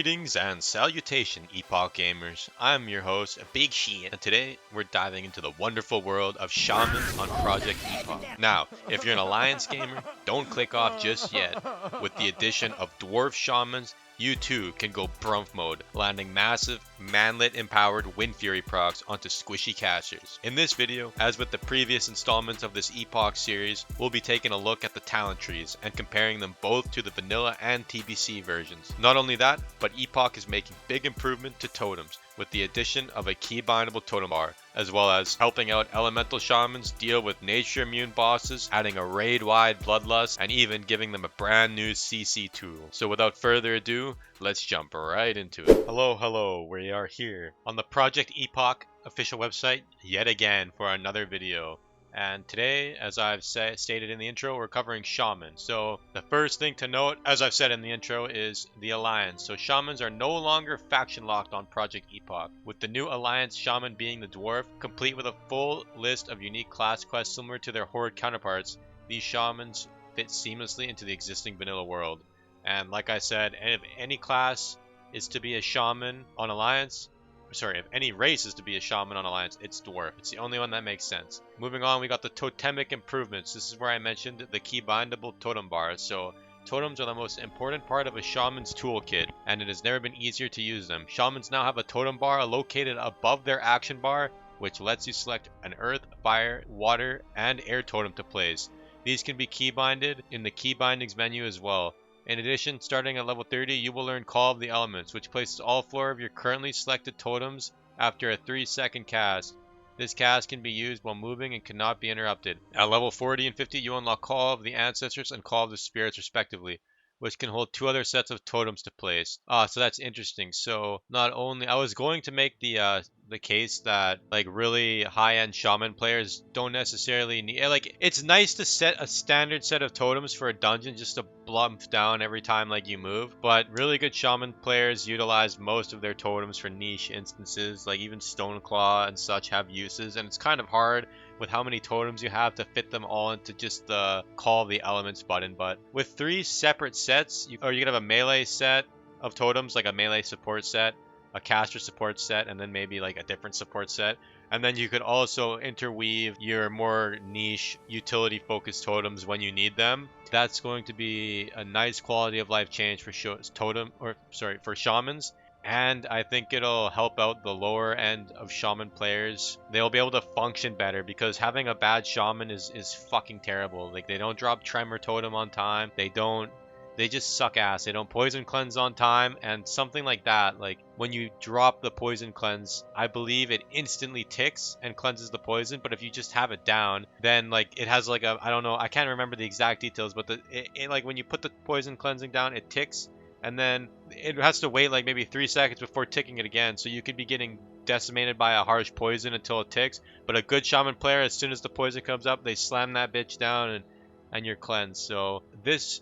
Greetings and salutation, Epoch gamers. I'm your host, Big Sheet, and today we're diving into the wonderful world of shamans on Project Epoch. Now, if you're an Alliance gamer, don't click off just yet. With the addition of Dwarf Shamans, you too can go Brumf mode, landing massive, manlet empowered Windfury procs onto squishy casters. In this video, as with the previous installments of this Epoch series, we'll be taking a look at the talent trees and comparing them both to the Vanilla and TBC versions. Not only that, but Epoch is making big improvement to totems with the addition of a key bindable totem bar, as well as helping out elemental shamans deal with nature immune bosses, adding a Raidwide bloodlust, and even giving them a brand new CC tool. So without further ado, let's jump right into it. Hello, we are here on the Project Epoch official website yet again for another video. And today, as I've stated in the intro, we're covering Shaman. So the first thing to note, as I've said in the intro, is the Alliance. So Shamans are no longer faction locked on Project Epoch, with the new Alliance Shaman being the Dwarf, complete with a full list of unique class quests similar to their Horde counterparts. These Shamans fit seamlessly into the existing vanilla world. And like I said, if any class is to be a Shaman on Alliance, if any race is to be a Shaman on Alliance, it's Dwarf. It's the only one that makes sense. Moving on, we got the Totemic improvements. This is where I mentioned the key bindable totem bars. So totems are the most important part of a Shaman's toolkit, and it has never been easier to use them. Shamans now have a totem bar located above their action bar, which lets you select an earth, fire, water, and air totem to place. These can be key binded in the key bindings menu as well. In addition, starting at level 30, you will learn Call of the Elements, which places all 4 of your currently selected totems after a 3-second cast. This cast can be used while moving and cannot be interrupted. At level 40 and 50, you unlock Call of the Ancestors and Call of the Spirits respectively, which can hold 2 other sets of totems to place. So that's interesting. So not only, I was going to make the case that like really high-end shaman players don't necessarily need, like, it's nice to set a standard set of totems for a dungeon just to blump down every time like you move, but really good shaman players utilize most of their totems for niche instances. Like even Stoneclaw and such have uses, and it's kind of hard with how many totems you have to fit them all into just the Call of the Elements button. But with 3 separate sets, you can have a melee set of totems, like a melee support set, a caster support set, and then maybe like a different support set. And then you could also interweave your more niche utility focused totems when you need them. That's going to be a nice quality of life change for for shamans. And I think it'll help out the lower end of shaman players. They'll be able to function better, because having a bad shaman is fucking terrible. Like, they don't drop tremor totem on time. They just suck ass. They don't poison cleanse on time, and something like that. Like, when you drop the poison cleanse, I believe it instantly ticks and cleanses the poison. But if you just have it down, then like it has like a, I don't know, I can't remember the exact details, but it like when you put the poison cleansing down, it ticks, and then it has to wait like maybe 3 seconds before ticking it again. So you could be getting decimated by a harsh poison until it ticks. But a good shaman player, as soon as the poison comes up, they slam that bitch down and you're cleansed. So this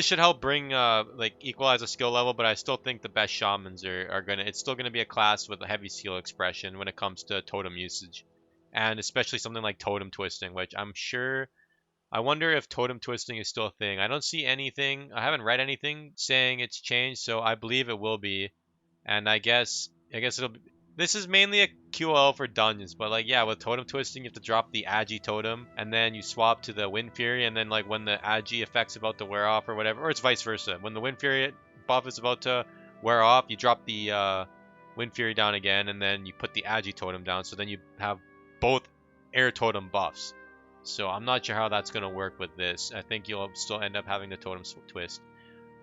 should help bring like equalize the skill level, but I still think the best shamans are gonna, it's still gonna be a class with a heavy skill expression when it comes to totem usage, and especially something like totem twisting, which I wonder if totem twisting is still a thing. I don't see anything, I haven't read anything saying it's changed, so I believe it will be. And I guess it'll be, this is mainly a QL for dungeons, but like, yeah, with totem twisting, you have to drop the Agi totem, and then you swap to the Windfury, and then like when the Agi effect's about to wear off or whatever, or it's vice versa. When the Windfury buff is about to wear off, you drop the Windfury down again, and then you put the Agi totem down, so then you have both air totem buffs. So I'm not sure how that's going to work with this. I think you'll still end up having the totem twist.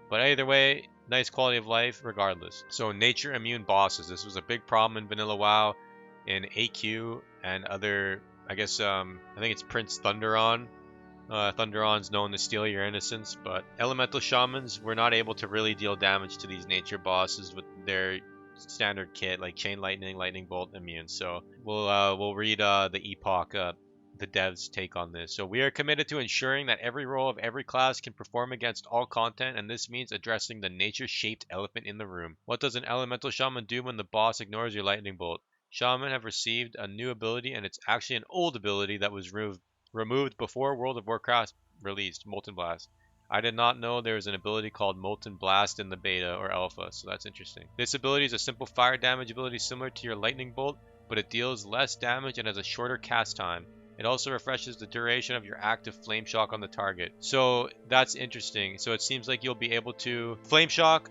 But either way, nice quality of life regardless. So nature immune bosses. This was a big problem in Vanilla WoW, in AQ and other, I guess, I think it's Prince Thunderon. Thunderon's known to steal your innocence, but elemental shamans were not able to really deal damage to these nature bosses with their standard kit, like chain lightning, lightning bolt, immune. So we'll read the Epoch the devs take on this. So we are committed to ensuring that every role of every class can perform against all content, and this means addressing the nature-shaped elephant in the room. What does an elemental shaman do when the boss ignores your lightning bolt? Shaman have received a new ability, and it's actually an old ability that was removed before World of Warcraft released, Molten Blast. I did not know there was an ability called Molten Blast in the beta or alpha, so that's interesting. This ability is a simple fire damage ability similar to your lightning bolt, but it deals less damage and has a shorter cast time. It also refreshes the duration of your active flame shock on the target. So that's interesting. So it seems like you'll be able to flame shock,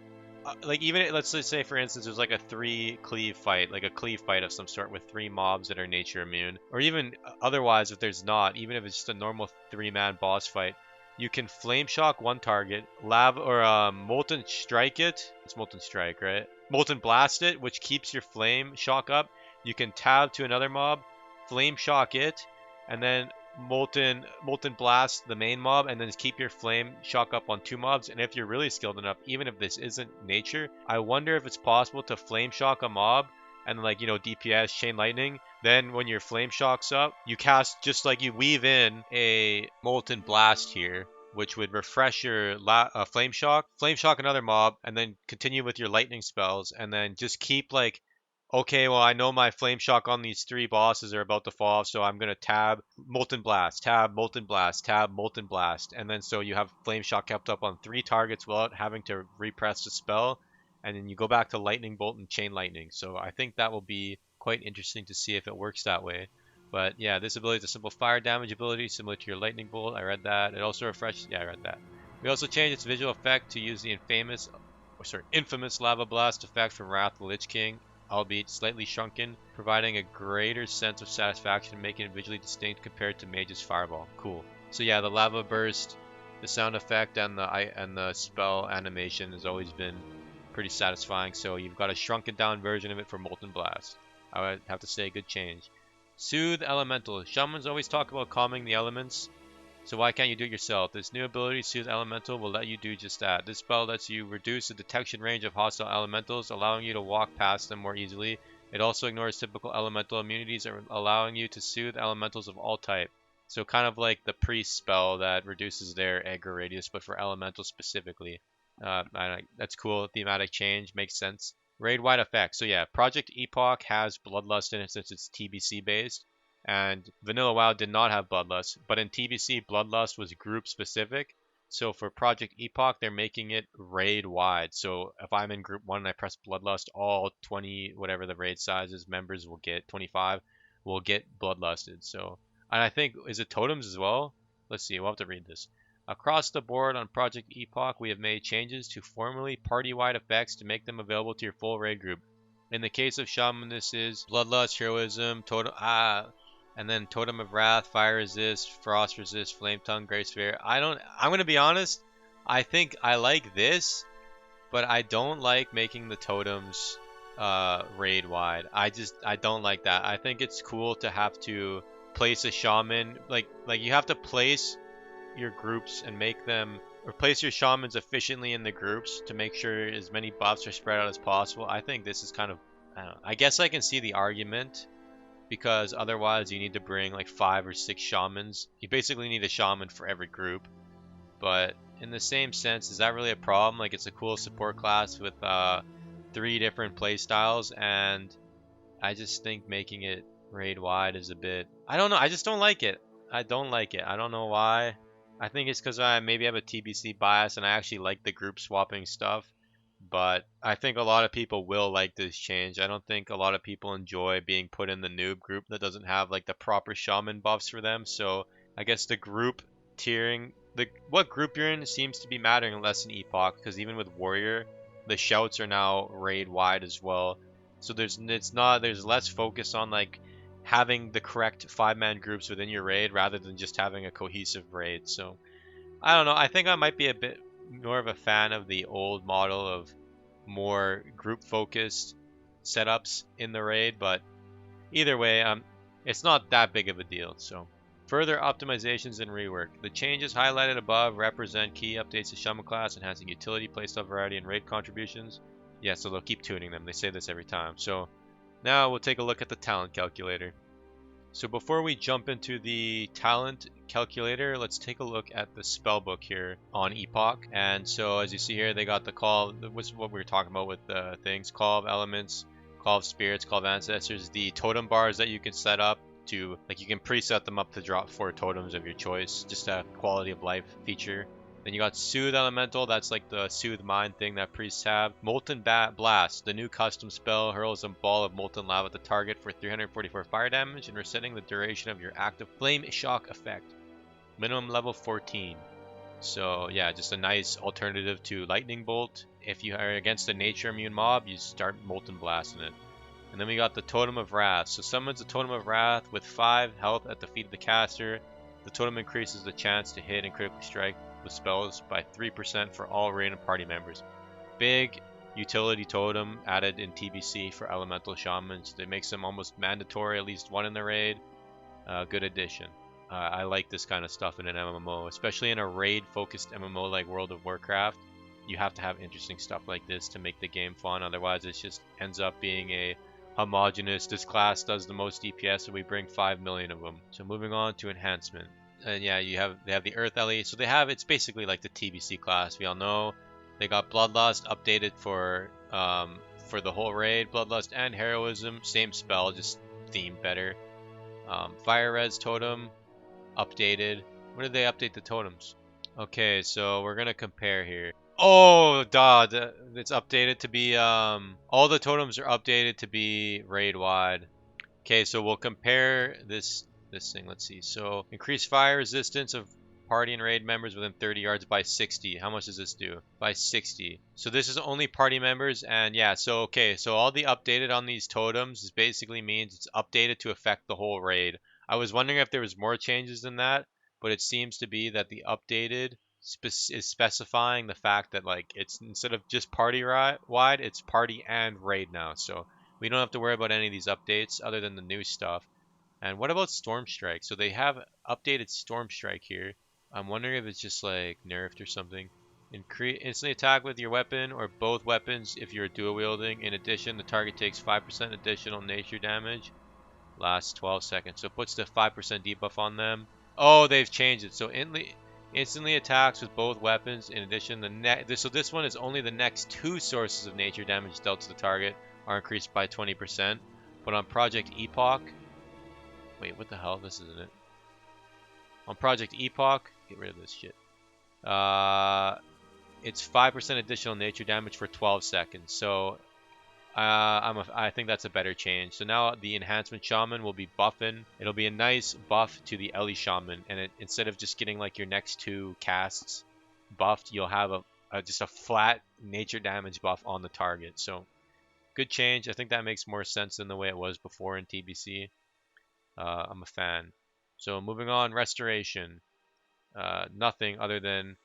like even let's just say for instance there's like a 3 cleave fight, like a cleave fight of some sort with 3 mobs that are nature immune, or even otherwise if there's not, even if it's just a normal 3-man boss fight, you can flame shock one target, lava or molten strike it. It's molten strike, right? Molten blast it, which keeps your flame shock up. You can tab to another mob, flame shock it, and then molten blast the main mob, and then just keep your flame shock up on 2 mobs. And if you're really skilled enough, even if this isn't nature, I wonder if it's possible to flame shock a mob and like, you know, DPS chain lightning. Then when your flame shocks up, you cast, just like you weave in a molten blast here, which would refresh your flame shock another mob, and then continue with your lightning spells, and then just keep like, okay, well, I know my flame shock on these 3 bosses are about to fall off, so I'm gonna tab molten blast, tab molten blast, tab molten blast, and then so you have flame shock kept up on 3 targets without having to repress the spell, and then you go back to lightning bolt and chain lightning. So I think that will be quite interesting to see if it works that way. But yeah, this ability is a simple fire damage ability similar to your lightning bolt. I read that. It also refreshes. Yeah, I read that. We also changed its visual effect to use the infamous lava blast effect from Wrath of the Lich King, albeit slightly shrunken, providing a greater sense of satisfaction, making it visually distinct compared to Mage's Fireball. Cool. So yeah, the lava burst, the sound effect, and the spell animation has always been pretty satisfying. So you've got a shrunken down version of it for Molten Blast. I would have to say, good change. Soothe Elemental. Shamans always talk about calming the elements, so why can't you do it yourself? This new ability, Soothe Elemental, will let you do just that. This spell lets you reduce the detection range of hostile elementals, allowing you to walk past them more easily. It also ignores typical elemental immunities, allowing you to soothe elementals of all type. So kind of like the priest spell that reduces their aggro radius, but for elementals specifically. That's cool. Thematic change makes sense. Raidwide effects. So yeah, Project Epoch has Bloodlust in it since it's TBC based, and Vanilla WoW did not have Bloodlust, but in TBC, Bloodlust was group specific. So for Project Epoch, they're making it raid wide. So if I'm in group 1 and I press Bloodlust, all 20, whatever the raid size is, members will get 25, will get Bloodlusted. So, and I think, is it totems as well? Let's see, we'll have to read this. Across the board on Project Epoch, we have made changes to formerly party-wide effects to make them available to your full raid group. In the case of Shaman, this is Bloodlust, Heroism, Totem, and then Totem of Wrath, Fire Resist, Frost Resist, Flame Tongue, Great Sphere. I'm gonna be honest, I think I like this, but I don't like making the totems raid wide. I don't like that. I think it's cool to have to place a shaman, like you have to place your groups and make them, or place your shamans efficiently in the groups to make sure as many buffs are spread out as possible. I think this is kind of, I don't know, I guess I can see the argument, because otherwise you need to bring like 5 or 6 shamans. You basically need a shaman for every group. But in the same sense, is that really a problem? Like, it's a cool support class with 3 different playstyles, and I just think making it raid wide is a bit, I don't know, I just don't like it. I don't like it. I don't know why. I think it's because I maybe have a TBC bias and I actually like the group swapping stuff. But I think a lot of people will like this change. I don't think a lot of people enjoy being put in the noob group that doesn't have like the proper shaman buffs for them. So I guess the group tiering, what group you're in seems to be mattering less in Epoch, because even with Warrior, the shouts are now raid wide as well. So there's less focus on like having the correct 5-man groups within your raid rather than just having a cohesive raid. So I don't know. I think I might be a bit more of a fan of the old model of more group focused setups in the raid, but either way, it's not that big of a deal. So further optimizations and rework. The changes highlighted above represent key updates to Shaman class, enhancing utility, playstyle variety, and raid contributions. Yeah, so they'll keep tuning them. They say this every time. So now we'll take a look at the talent calculator. So before we jump into the talent calculator, let's take a look at the spellbook here on Epoch. And so as you see here, they got the call, what's what we were talking about with the things, call of elements, call of spirits, call of ancestors, the totem bars that you can set up to, like, you can preset them up to drop 4 totems of your choice, just a quality of life feature. Then you got Soothe Elemental, that's like the Soothe Mind thing that priests have. Molten Blast, the new custom spell, hurls a ball of molten lava at the target for 344 fire damage and resetting the duration of your active Flame Shock effect. Minimum level 14. So yeah, just a nice alternative to Lightning Bolt. If you are against a nature immune mob, you start Molten Blasting it. And then we got the Totem of Wrath. So summons a Totem of Wrath with 5 health at the feet of the caster. The totem increases the chance to hit and critically strike with spells by 3% for all raid and party members. Big utility totem added in TBC for elemental shamans. That makes them almost mandatory, at least one in the raid. Good addition. I like this kind of stuff in an MMO, especially in a raid-focused MMO like World of Warcraft. You have to have interesting stuff like this to make the game fun. Otherwise, it just ends up being a homogenous. This class does the most DPS, so we bring 5 million of them. So moving on to enhancement. And yeah, they have the Earth Ellie. So it's basically like the TBC class. We all know they got Bloodlust updated for the whole raid. Bloodlust and Heroism, same spell, just themed better. Fire Red's totem updated. When did they update the totems? Okay, so we're gonna compare here. Oh, duh, it's updated to be all the totems are updated to be Raidwide. Okay, so we'll compare this thing. Let's see. So increase fire resistance of party and raid members within 30 yards by 60. How much does this do? By 60. So this is only party members, and yeah, so okay, so all the updated on these totems is basically means it's updated to affect the whole raid. I was wondering if there was more changes than that, but it seems to be that the updated is specifying the fact that like it's instead of just party wide, it's party and raid now. So we don't have to worry about any of these updates other than the new stuff. And what about Storm Strike? So they have updated Storm Strike here. I'm wondering if it's just like nerfed or something. Instantly attack with your weapon or both weapons if you're dual wielding. In addition, the target takes 5% additional nature damage. Lasts 12 seconds. So it puts the 5% debuff on them. Oh, they've changed it. So instantly attacks with both weapons. In addition, so this one is only the next 2 sources of nature damage dealt to the target are increased by 20%. But on Project Epoch, wait, what the hell? This isn't it. On Project Epoch, get rid of this shit. It's 5% additional nature damage for 12 seconds. So I think that's a better change. So now the Enhancement Shaman will be buffing. It'll be a nice buff to the Ellie Shaman, and instead of just getting like your next 2 casts buffed, you'll have just a flat nature damage buff on the target. So good change. I think that makes more sense than the way it was before in TBC. I'm a fan. So moving on, Restoration. Nothing other than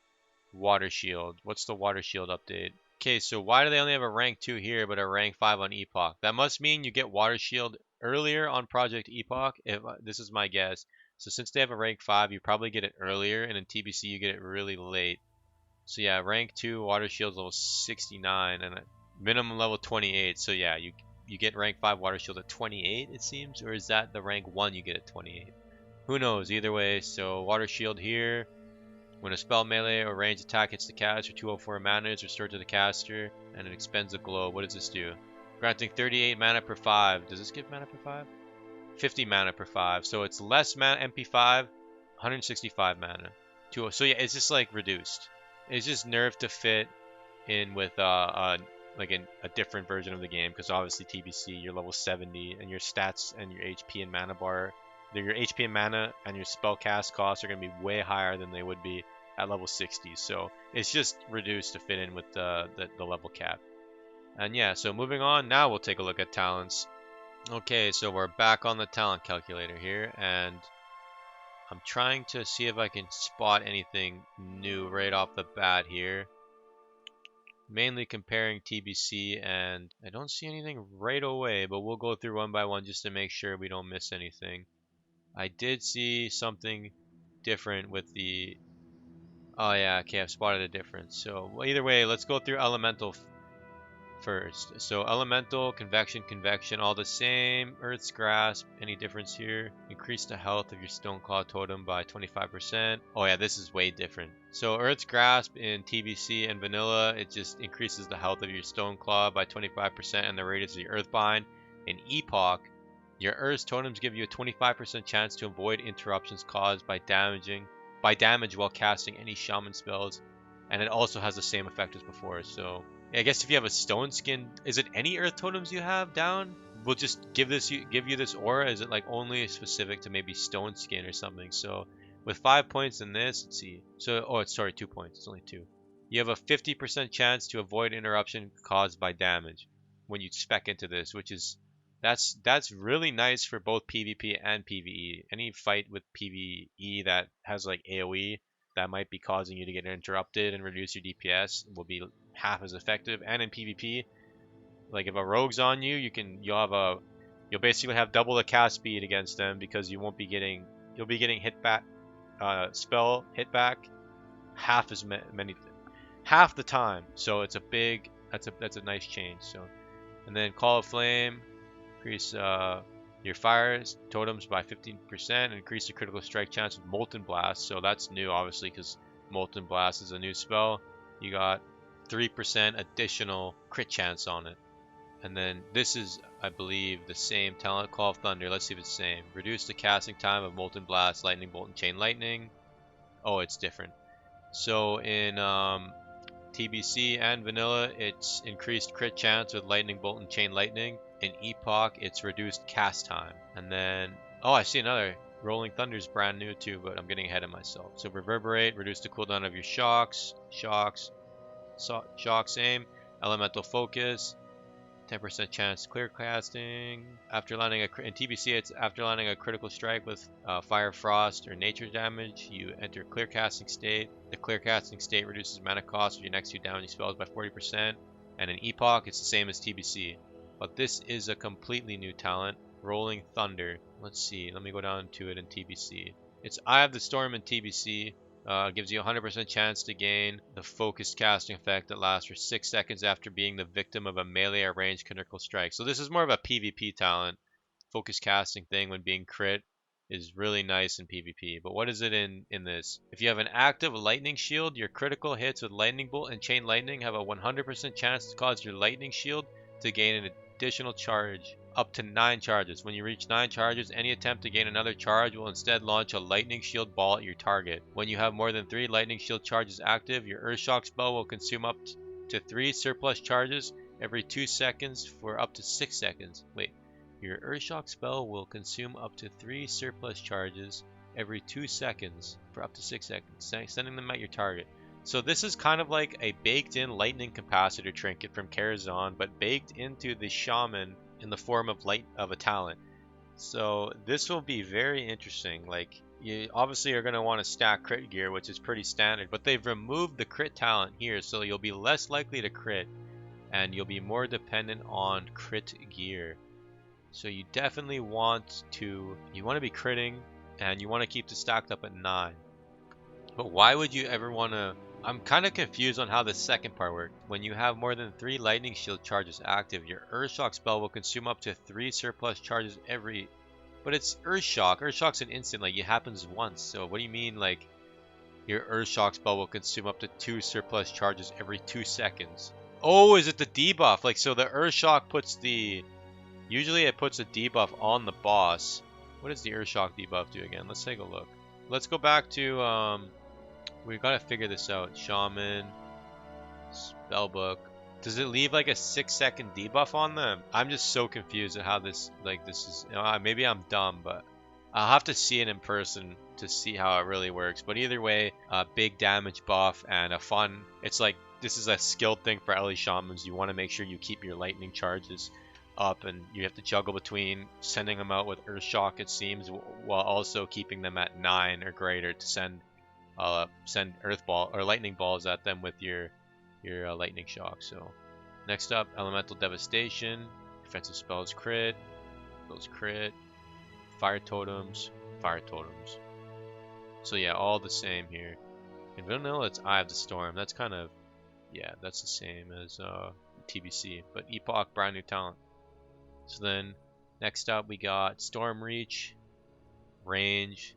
Water Shield. What's the Water Shield update? Okay, so why do they only have a rank 2 here but a rank 5 on Epoch? That must mean you get Water Shield earlier on Project Epoch. If this is my guess. So since they have a rank 5, you probably get it earlier, and in TBC you get it really late. So yeah, rank 2 Water Shield level 69 and minimum level 28. So yeah, you get rank 5 Water Shield at 28, it seems, or is that the rank 1 you get at 28? Who knows? Either way, so Water Shield here. When a spell melee or range attack hits the caster, 204 mana is restored to the caster, and it expends a glow. What does this do? Granting 38 mana per 5. Does this give mana per 5? 50 mana per 5. So it's less mana MP5, 165 mana. So yeah, it's just like reduced. It's just nerfed to fit in with like a different version of the game, because obviously TBC, you're level 70, and your stats and your HP and mana bar, your HP and mana and your spell cast costs are going to be way higher than they would be at level 60. So it's just reduced to fit in with the level cap. And yeah, so moving on, now we'll take a look at talents. Okay, so we're back on the talent calculator here, and I'm trying to see if I can spot anything new right off the bat here. Mainly comparing TBC, and I don't see anything right away, but we'll go through one by one just to make sure we don't miss anything. I did see something different with the... Oh yeah, okay, I've spotted a difference. So either way, let's go through Elemental first. So Elemental, Convection, all the same. Earth's Grasp, any difference here? Increase the health of your Stoneclaw totem by 25%. Oh yeah, this is way different. So Earth's Grasp in TBC and Vanilla, it just increases the health of your Stoneclaw by 25% and the radius of your Earthbind. In Epoch, your Earth's totems give you a 25% chance to avoid interruptions caused by damaging by damage while casting any shaman spells, and it also has the same effect as before. So I guess if you have a stone skin, is it any earth totems you have down? We'll just give you this aura. Is it like only specific to maybe stone skin or something? So with 5 points in this, let's see. So it's sorry, 2 points. It's only 2. You have a 50% chance to avoid interruption caused by damage when you spec into this, which is that's really nice for both PvP and PvE. Any fight with PvE that has like AoE that might be causing you to get interrupted and reduce your DPS will be half as effective. And in PvP, like if a rogue's on you, you'll basically have double the cast speed against them because you'll be getting hit back, spell hit back half as many half the time. So it's a big that's a nice change. So and then Call of Flame, increase your fires totems by 15%, increase the critical strike chance with Molten Blast. So that's new, obviously, because Molten Blast is a new spell. You got 3% additional crit chance on it. And then this is, I believe, the same talent, Call of Thunder. Let's see if it's the same. Reduce the casting time of Molten Blast, Lightning Bolt, and Chain Lightning. Oh, it's different. So in TBC and Vanilla, it's increased crit chance with Lightning Bolt and Chain Lightning. In Epoch, it's reduced cast time. And then, oh, I see another. Rolling Thunder is brand new too, but I'm getting ahead of myself. So Reverberate, reduce the cooldown of your shocks, aim, Elemental Focus, 10% chance to clear casting. After landing in TBC, it's after landing a critical strike with fire, frost, or nature damage, you enter clear casting state. The clear casting state reduces mana cost of your next 2 damaging spells by 40%. And in Epoch, it's the same as TBC. But this is a completely new talent, Rolling Thunder. Let's see, let me go down to it in TBC. It's Eye of the Storm in TBC. Gives you a 100% chance to gain the focused casting effect that lasts for 6 seconds after being the victim of a melee or ranged critical strike. So this is more of a PvP talent. Focused casting thing when being crit is really nice in PvP. But what is it in this? If you have an active lightning shield, your critical hits with lightning bolt and chain lightning have a 100% chance to cause your lightning shield to gain an additional charge up to 9 charges. When you reach 9 charges, any attempt to gain another charge will instead launch a lightning shield ball at your target. When you have more than 3 lightning shield charges active, your Earthshock spell will consume up to 3 surplus charges every 2 seconds for up to 6 seconds. Wait, your Earthshock spell will consume up to 3 surplus charges every 2 seconds for up to 6 seconds, sending them at your target. So this is kind of like a baked-in lightning capacitor trinket from Karazhan, but baked into the shaman in the form of a talent. So this will be very interesting. Like, you obviously are going to want to stack crit gear, which is pretty standard, but they've removed the crit talent here, so you'll be less likely to crit and you'll be more dependent on crit gear. So you definitely want to be critting, and you want to keep the stacked up at 9. But why would you ever want to? I'm kind of confused on how the second part worked. When you have more than 3 lightning shield charges active, your Earthshock spell will consume up to 3 surplus charges every... But it's Earthshock. Earthshock's an instant, like it happens once. So what do you mean, like, your Earthshock spell will consume up to 2 surplus charges every 2 seconds? Oh, is it the debuff? Like, so the Earthshock puts the... Usually it puts a debuff on the boss. What does the Earthshock debuff do again? Let's take a look. Let's go back to... We gotta figure this out. Shaman, Spellbook. Does it leave like a 6-second debuff on them? I'm just so confused at how this is. Maybe I'm dumb, but I'll have to see it in person to see how it really works. But either way, a big damage buff and a fun. It's like this is a skill thing for LE Shamans. You want to make sure you keep your lightning charges up, and you have to juggle between sending them out with Earthshock, it seems, while also keeping them at 9 or greater to send Earth Ball or Lightning Balls at them with your Lightning Shock. So next up, Elemental Devastation, defensive spells crit, fire totems. So yeah, all the same here. In Vanilla, it's Eye of the Storm. That's kind of, yeah, that's the same as TBC, but Epoch, brand new talent. So then next up we got Storm Reach, range,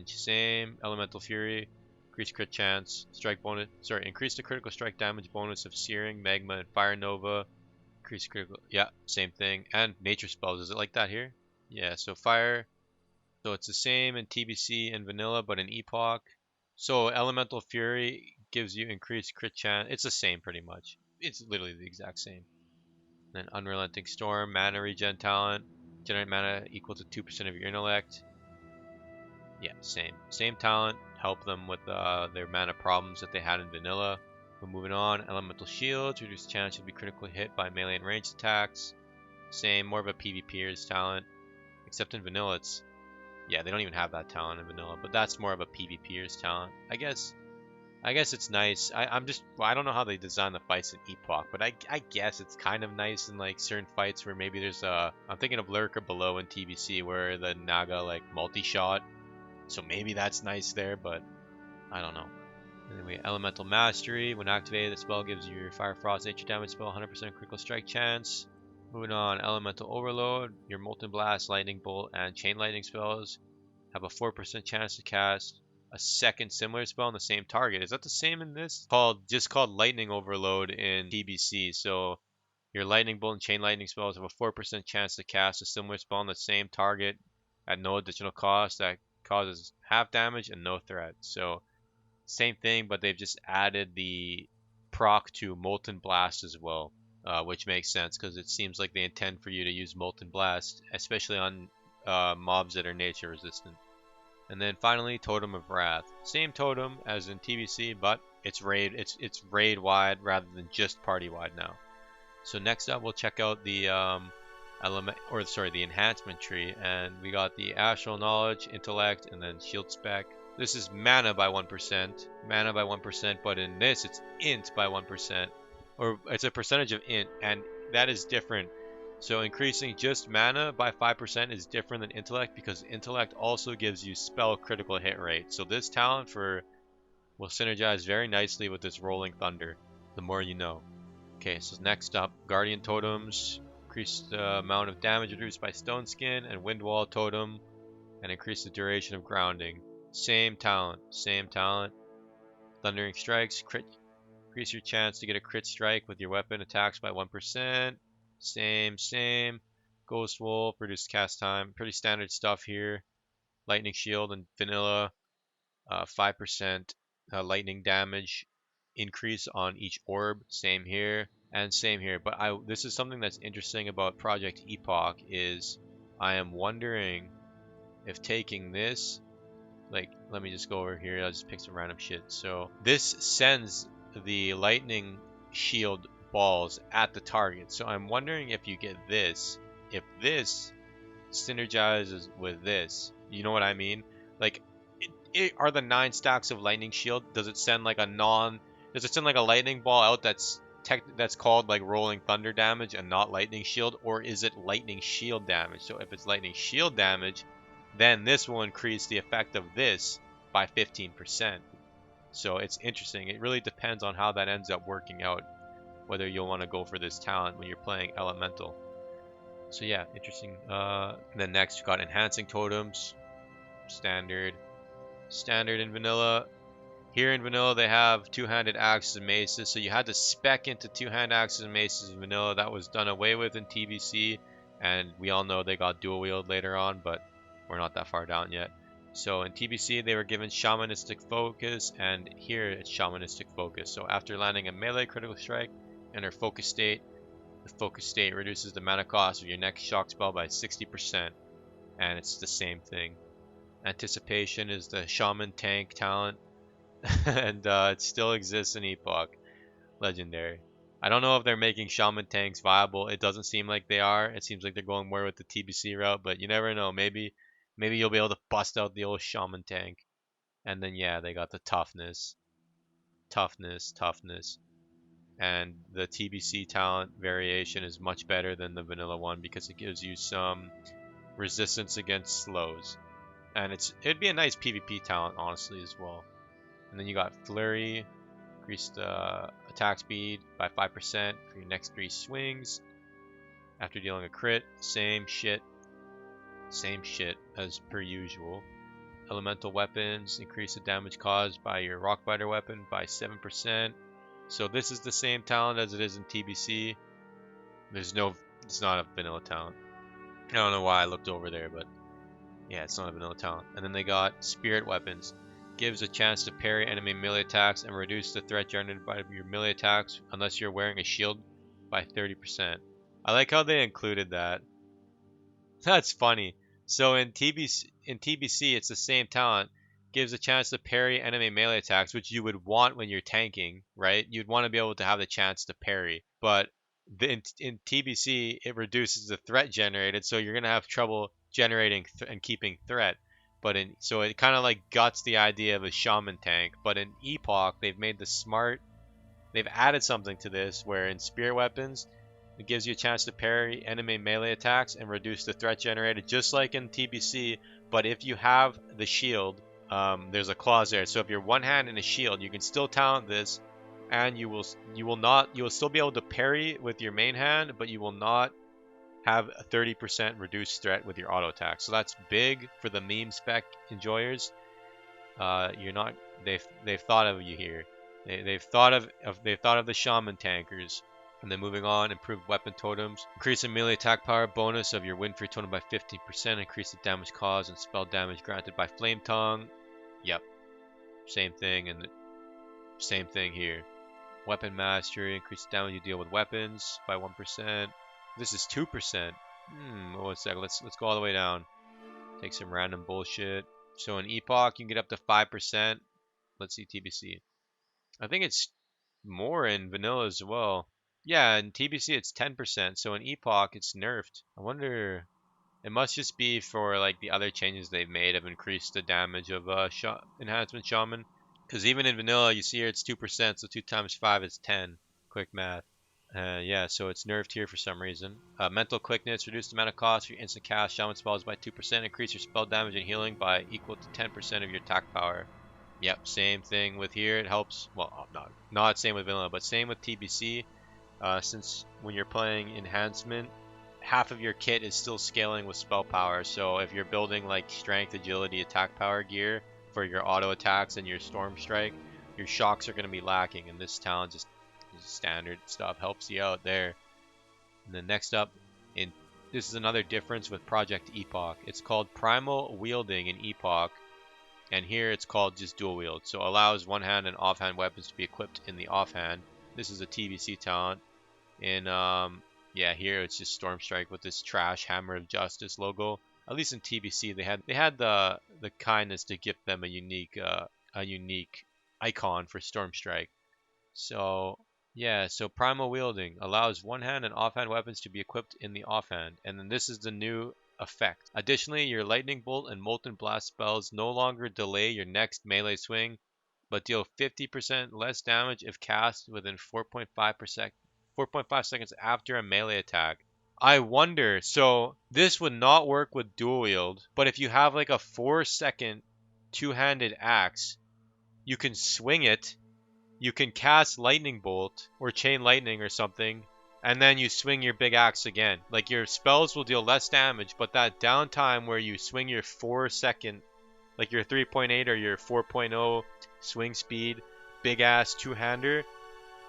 same. Elemental Fury, increase crit chance, strike bonus. Sorry, increase the critical strike damage bonus of Searing, Magma, and Fire Nova. Increase critical. Yeah, same thing. And nature spells. Is it like that here? Yeah. So fire. So it's the same in TBC and Vanilla, but in Epoch. So Elemental Fury gives you increased crit chance. It's the same pretty much. It's literally the exact same. Then Unrelenting Storm, mana regen talent, generate mana equal to 2% of your intellect. Yeah, same talent. Help them with their mana problems that they had in vanilla. We're moving on. Elemental Shields, reduce chance to be critically hit by melee and ranged attacks. Same, more of a PvPer's talent. Except in vanilla, it's yeah, they don't even have that talent in vanilla, but that's more of a PvPer's talent. I guess it's nice. I'm just well, I don't know how they design the fights in Epoch, but I guess it's kind of nice in like certain fights where maybe there's a I'm thinking of Lurker below in TBC where the Naga like multi-shot. So maybe that's nice there, but I don't know. Anyway, Elemental Mastery. When activated, the spell gives you your Fire Frost nature damage spell 100% critical strike chance. Moving on, Elemental Overload. Your Molten Blast, Lightning Bolt, and Chain Lightning spells have a 4% chance to cast a second similar spell on the same target. Is that the same in this? Called Lightning Overload in TBC. So your Lightning Bolt and Chain Lightning spells have a 4% chance to cast a similar spell on the same target at no additional cost that causes half damage and no threat. So same thing, but they've just added the proc to Molten Blast as well, which makes sense because it seems like they intend for you to use Molten Blast, especially on mobs that are nature resistant. And then finally, Totem of Wrath. Same totem as in TBC, but it's raid wide rather than just party wide now. So next up, we'll check out the the enhancement tree, and we got the Astral Knowledge, Intellect, and then Shield Spec. This is mana by 1%, but in this it's int by 1%, or it's a percentage of int, and that is different. So increasing just mana by 5% is different than intellect because intellect also gives you spell critical hit rate. So this talent will synergize very nicely with this Rolling Thunder, the more you know. Okay, so next up, Guardian Totems. Increase the amount of damage reduced by Stone Skin, and Windwall Totem, and increase the duration of grounding. Same talent. Thundering Strikes, increase your chance to get a crit strike with your weapon attacks by 1%. Same. Ghost Wolf, reduced cast time. Pretty standard stuff here. Lightning Shield and Vanilla, 5% lightning damage increase on each orb. Same here. And same here. But this is something that's interesting about Project Epoch is I am wondering if taking this, like, let me just go over here. I'll just pick some random shit. So this sends the lightning shield balls at the target. So I'm wondering if you get this, if this synergizes with this. You know what I mean? Like, are the 9 stacks of lightning shield? Does it send like does it send like a lightning ball out that's called like rolling thunder damage and not lightning shield, or is it lightning shield damage? So if it's lightning shield damage, then this will increase the effect of this by 15%. So it's interesting. It really depends on how that ends up working out, whether you'll want to go for this talent when you're playing elemental. So yeah, interesting. Then next we got enhancing totems. Standard in vanilla. Here in vanilla they have two-handed axes and maces, so you had to spec into two-handed axes and maces in vanilla. That was done away with in TBC, and we all know they got dual wield later on, but we're not that far down yet. So in TBC they were given shamanistic focus, and here it's shamanistic focus. So after landing a melee critical strike in her focus state, the focus state reduces the mana cost of your next shock spell by 60%, and it's the same thing. Anticipation is the shaman tank talent, and it still exists in Epoch. Legendary. I don't know if they're making shaman tanks viable. It doesn't seem like they are. It seems like they're going more with the TBC route, but you never know. Maybe you'll be able to bust out the old shaman tank. And then yeah, they got the toughness. And the TBC talent variation is much better than the vanilla one because it gives you some resistance against slows. And it'd be a nice PvP talent honestly as well. And then you got Flurry, increase the attack speed by 5% for your next 3 swings. After dealing a crit, same shit as per usual. Elemental weapons, increase the damage caused by your Rockbiter weapon by 7%. So this is the same talent as it is in TBC. It's not a vanilla talent. I don't know why I looked over there, but yeah, it's not a vanilla talent. And then they got spirit weapons. Gives a chance to parry enemy melee attacks and reduce the threat generated by your melee attacks unless you're wearing a shield by 30%. I like how they included that. That's funny. So in TBC, it's the same talent. Gives a chance to parry enemy melee attacks, which you would want when you're tanking, right? You'd want to be able to have the chance to parry. But in TBC, it reduces the threat generated, so you're gonna have trouble generating and keeping threat. So it kind of like guts the idea of a shaman tank. But in Epoch, they've added something to this where in spirit weapons, it gives you a chance to parry enemy melee attacks and reduce the threat generated, just like in TBC. But if you have the shield, there's a clause there. So if you're one hand in a shield, you can still talent this, and you will still be able to parry with your main hand, but you will not have a 30% reduced threat with your auto attack. So that's big for the meme spec enjoyers. They've thought of you here. They've thought of the shaman tankers. And then moving on, improved weapon totems. Increase the melee attack power bonus of your Windfury totem by 15%. Increase the damage caused and spell damage granted by Flame Tongue. Yep. Same thing, and same thing here. Weapon mastery. Increase the damage you deal with weapons by 1%. This is 2%. One second. Let's go all the way down. Take some random bullshit. So in Epoch, you can get up to 5%. Let's see TBC. I think it's more in Vanilla as well. Yeah, in TBC it's 10%, so in Epoch it's nerfed. I wonder, it must just be for like the other changes they've made have increased the damage of Enhancement Shaman. Because even in Vanilla, you see here it's 2%, so 2 times 5 is 10. Quick math. Yeah, so it's nerfed here for some reason. Mental quickness, reduce the amount of cost for your instant cast shaman spells by 2%, increase your spell damage and healing by equal to 10% of your attack power. Yep, same thing with here. It helps, well, not same with Vanilla, but same with TBC. Since when you're playing Enhancement, half of your kit is still scaling with spell power. So if you're building like strength, agility, attack power gear for your auto attacks and your storm strike, your shocks are going to be lacking, and this talent just standard stuff helps you out there. And then next up, this is another difference with Project Epoch. It's called Primal Wielding in Epoch, and here it's called just Dual Wield. So allows one hand and offhand weapons to be equipped in the offhand. This is a TBC talent. In yeah, here it's just Storm Strike with this trash Hammer of Justice logo. At least in TBC they had the kindness to give them a unique icon for Storm Strike. So yeah, so Primal Wielding allows one hand and offhand weapons to be equipped in the offhand, and then this is the new effect. Additionally, your Lightning Bolt and Molten Blast spells no longer delay your next melee swing, but deal 50% less damage if cast within 4.5 seconds after a melee attack. I wonder, so this would not work with dual wield, but if you have like a 4-second two-handed axe, you can swing it, you can cast Lightning Bolt or Chain Lightning or something, and then you swing your big axe again. Like your spells will deal less damage, but that downtime where you swing your 4-second, like your 3.8 or your 4.0 swing speed, big ass two-hander,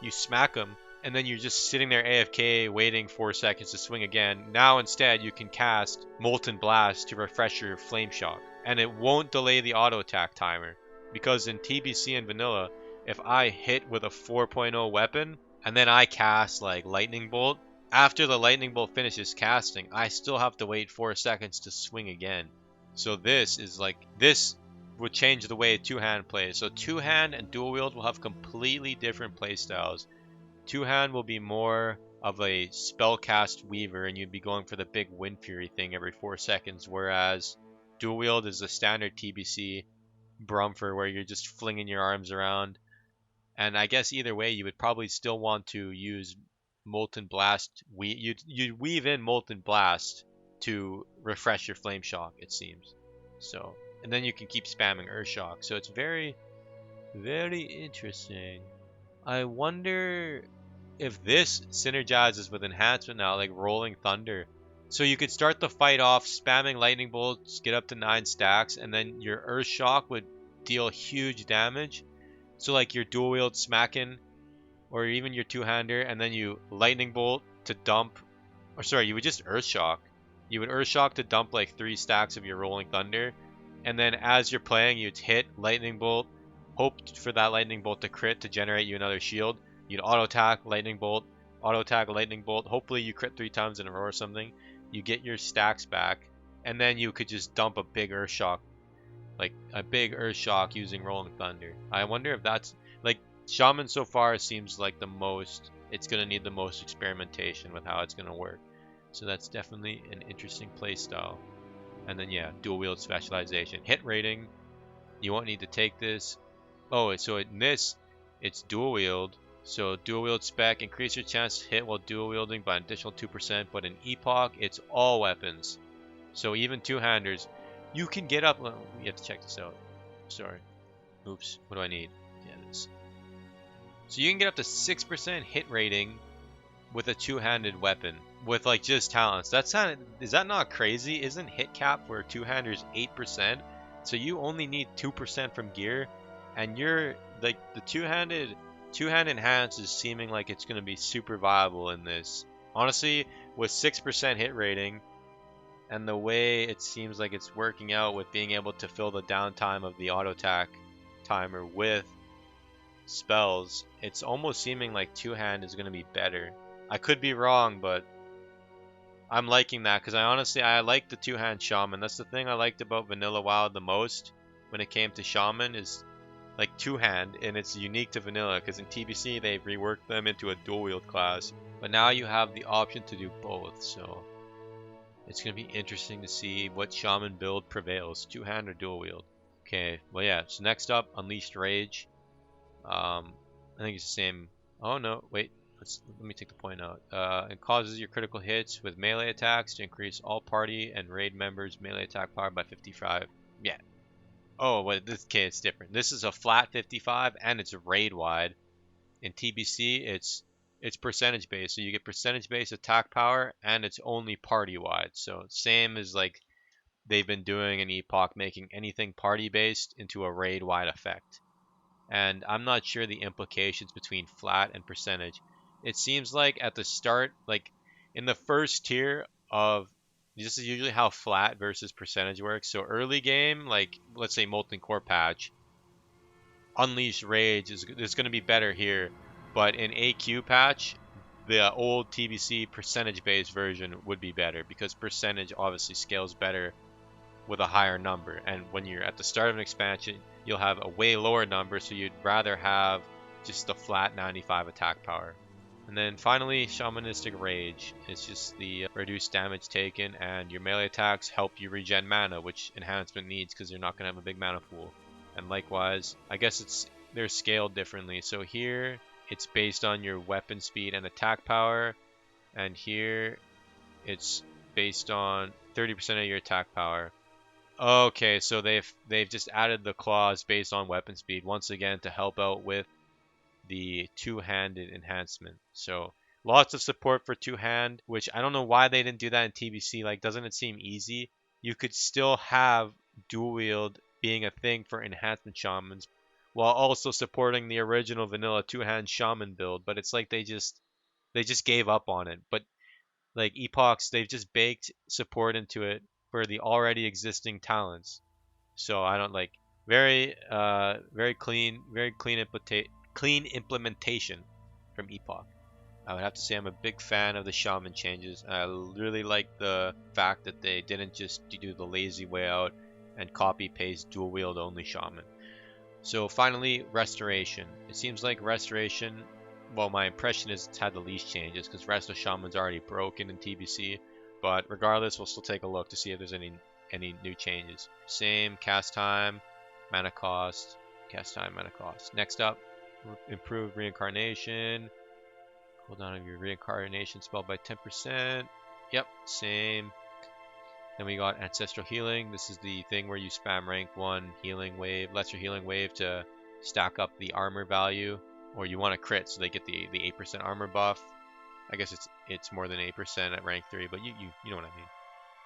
you smack them, and then you're just sitting there AFK waiting 4 seconds to swing again. Now instead you can cast Molten Blast to refresh your Flame Shock, and it won't delay the auto attack timer. Because in TBC and Vanilla, if I hit with a 4.0 weapon and then I cast like Lightning Bolt, after the Lightning Bolt finishes casting, I still have to wait 4 seconds to swing again. So this would change the way two-hand plays. So two-hand and dual wield will have completely different playstyles. Two-hand will be more of a spellcast weaver, and you'd be going for the big Windfury thing every 4 seconds, whereas dual wield is a standard TBC Brumfer where you're just flinging your arms around. And I guess either way, you would probably still want to use Molten Blast. You'd weave in Molten Blast to refresh your Flame Shock, it seems. So, and then you can keep spamming Earth Shock. So it's very, very interesting. I wonder if this synergizes with Enhancement now, like Rolling Thunder. So you could start the fight off spamming Lightning Bolts, get up to 9 stacks, and then your Earth Shock would deal huge damage. So like your dual wield smacking, or even your two-hander, and then you Lightning Bolt to dump, or sorry, you would just Earth Shock. You would Earth Shock to dump like 3 stacks of your Rolling Thunder, And then as you're playing, you'd hit lightning bolt, hope for that lightning bolt to crit to generate you another shield. You'd auto attack lightning bolt, auto attack lightning bolt. Hopefully you crit 3 times in a row or something. You get your stacks back, and then you could just dump a big earth shock, like a big earth shock using rolling thunder. I wonder if that's like shaman so far seems like the most. It's gonna need the most experimentation with how it's gonna work. So that's definitely an interesting playstyle. And then yeah, dual wield specialization. Hit rating, you won't need to take this. Oh, so in this, it's dual wield. So dual wield spec, increase your chance to hit while dual wielding by an additional 2%, but in Epoch, it's all weapons. So even two-handers, you can get up, well, you have to check this out. Sorry. Oops, what do I need? Yeah, this. So you can get up to 6% hit rating with a two-handed weapon with like just talents. Is that not crazy? Isn't hit cap for two-handers 8%? So you only need 2% from gear, and you're like the two-hand enhance is seeming like it's gonna be super viable in this. Honestly, with 6% hit rating and the way it seems like it's working out with being able to fill the downtime of the auto attack timer with spells, it's almost seeming like two-hand is gonna be better. I could be wrong, but I'm liking that because I like the two-hand shaman. That's the thing I liked about Vanilla WoW the most when it came to shaman is like two-hand, and it's unique to Vanilla because in TBC they reworked them into a dual wield class, but now you have the option to do both. So it's gonna be interesting to see what shaman build prevails, two-hand or dual wield. Okay, well yeah. So next up, Unleashed Rage. I think it's the same. Oh no, wait. Let me take the point out. It causes your critical hits with melee attacks to increase all party and raid members' melee attack power by 55. Yeah. Oh, well, this case it's different. This is a flat 55 and it's raid wide. In TBC, it's percentage based, so you get percentage based attack power and it's only party wide. So same as like they've been doing in Epoch, making anything party based into a raid wide effect. And I'm not sure the implications between flat and percentage. It seems like at the start, like in the first tier of this is usually how flat versus percentage works. So early game, like let's say Molten Core patch, Unleashed Rage is going to be better here, but in AQ patch, the old TBC percentage based version would be better because percentage obviously scales better with a higher number. And when you're at the start of an expansion, you'll have a way lower number, so you'd rather have just the flat 95 attack power. And then finally, Shamanistic Rage. It's just the reduced damage taken, and your melee attacks help you regen mana, which enhancement needs because you're not going to have a big mana pool. And likewise, I guess they're scaled differently. So here, it's based on your weapon speed and attack power, and here, it's based on 30% of your attack power. Okay, so they've just added the clause based on weapon speed once again to help out with the two-handed enhancement. So lots of support for two-hand, which I don't know why they didn't do that in TBC. Like, doesn't it seem easy? You could still have dual wield being a thing for enhancement shamans while also supporting the original vanilla two-hand shaman build, but it's like they just gave up on it. But like Epochs, they've just baked support into it for the already existing talents. So I don't like very clean implementation from Epoch. I would have to say I'm a big fan of the shaman changes. I really like the fact that they didn't just do the lazy way out and copy paste dual wield only shaman. So finally, restoration. It seems like restoration, well, my impression is it's had the least changes because Resto Shaman's already broken in TBC. But regardless, we'll still take a look to see if there's any new changes. Same cast time, mana cost, cast time, mana cost. Next up, improved reincarnation. Cooldown of your reincarnation spell by 10%. Yep, same. Then we got Ancestral Healing. This is the thing where you spam rank 1 healing wave, lesser healing wave to stack up the armor value, or you want to crit so they get the 8% armor buff. I guess it's more than 8% at rank 3, but you know what I mean.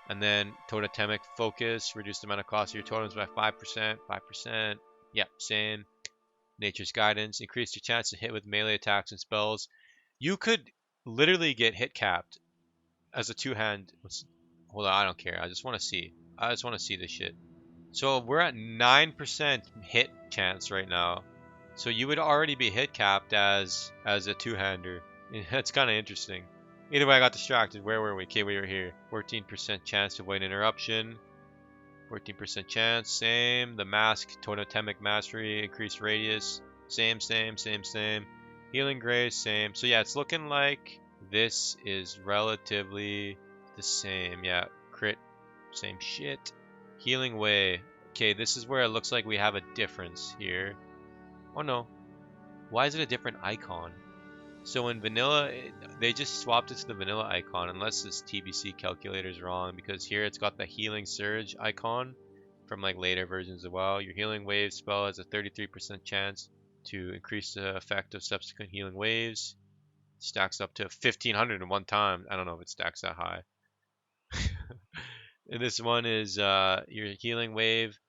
And then Totemic Focus, reduce the amount of cost of your totems by 5%, 5%. Yep, same. Nature's Guidance, increase your chance to hit with melee attacks and spells. You could literally get hit capped as a two-hand. Hold on, I don't care. I just want to see. I just want to see this shit. So we're at 9% hit chance right now. So you would already be hit capped as a two-hander. That's kind of interesting. Either way, I got distracted. Where were we? Okay, we were here. 14% chance to avoid interruption. 14% chance. Same. The mask, Totemic mastery, increased radius. Same. Healing grace, same. So yeah, it's looking like this is relatively the same. Yeah, crit, same shit. Healing way. Okay, this is where it looks like we have a difference here. Oh no. Why is it a different icon? So in vanilla, they just swapped it to the vanilla icon, unless this TBC calculator is wrong, because here it's got the healing surge icon from like later versions as well. Your healing wave spell has a 33% chance to increase the effect of subsequent healing waves. Stacks up to 1500 in one time. I don't know if it stacks that high. And this one is your healing wave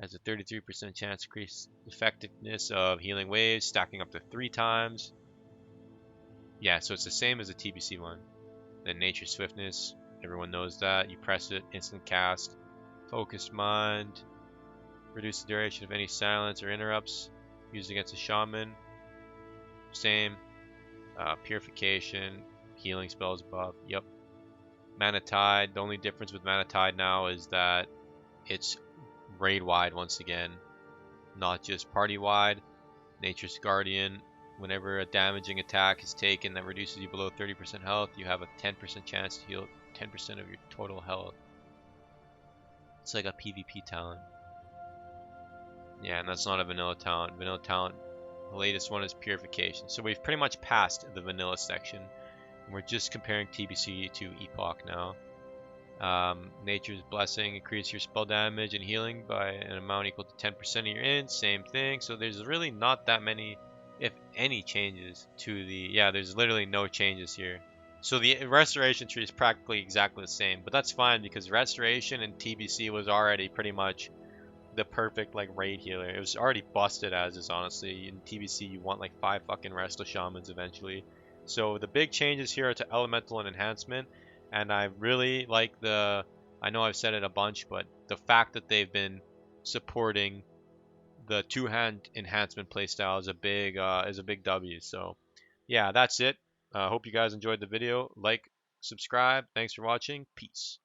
has a 33% chance to increase effectiveness of healing waves, stacking up to 3 times. Yeah, so it's the same as the TBC one. Then Nature Swiftness, everyone knows that. You press it, instant cast. Focused Mind, reduce the duration of any silence or interrupts used against a shaman. Same. Purification, healing spells buff. Yep. Mana Tide, the only difference with Mana Tide now is that it's raid-wide once again, not just party-wide. Nature's Guardian, whenever a damaging attack is taken that reduces you below 30% health, you have a 10% chance to heal 10% of your total health. It's like a PvP talent. Yeah, and that's not a vanilla talent. Vanilla talent, the latest one is Purification. So we've pretty much passed the vanilla section. And we're just comparing TBC to Epoch now. Nature's Blessing, increase your spell damage and healing by an amount equal to 10% of your int. Same thing. So there's really not that many, if any, changes to the... Yeah, there's literally no changes here. So the restoration tree is practically exactly the same, but that's fine because restoration in TBC was already pretty much the perfect like raid healer. It was already busted as is, honestly. In TBC you want like 5 fucking resto shamans eventually. So the big changes here are to elemental and enhancement, and I really like the... I know I've said it a bunch, but the fact that they've been supporting the two-hand enhancement playstyle is a big W. So yeah, that's it. Hope you guys enjoyed the video. Like, subscribe. Thanks for watching. Peace.